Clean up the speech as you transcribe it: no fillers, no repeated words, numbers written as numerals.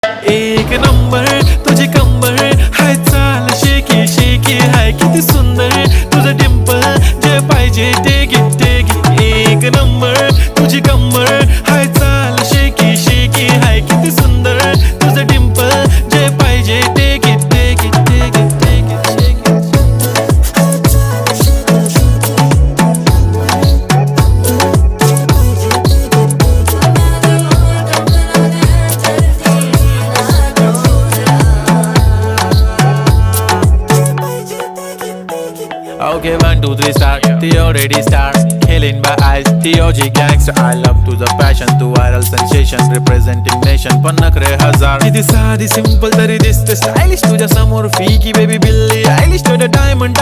एक नंबर तुझी कंबर हाय, चाल शेकी शेकी हाय, किती सुंदर तुझं डिंपल, जे पाहिजे ते घे ते घे. एक नंबर तुझी कंबर हाय, चाल शेकी शेकी हाय, किती सुंदर तुझं डिंपल, जे पाहिजे ते घे ते घे ते घे ते घे. Okay, 1, 2, 3 start. The already start. Killing by eyes. The OG gangster. I love to the passion, to viral sensation, representing nation. पन्नकरे हजार. किती साधी simple तरी दिसते stylish तुझ्या समोर. Fiki baby Billie Eilish to the diamond.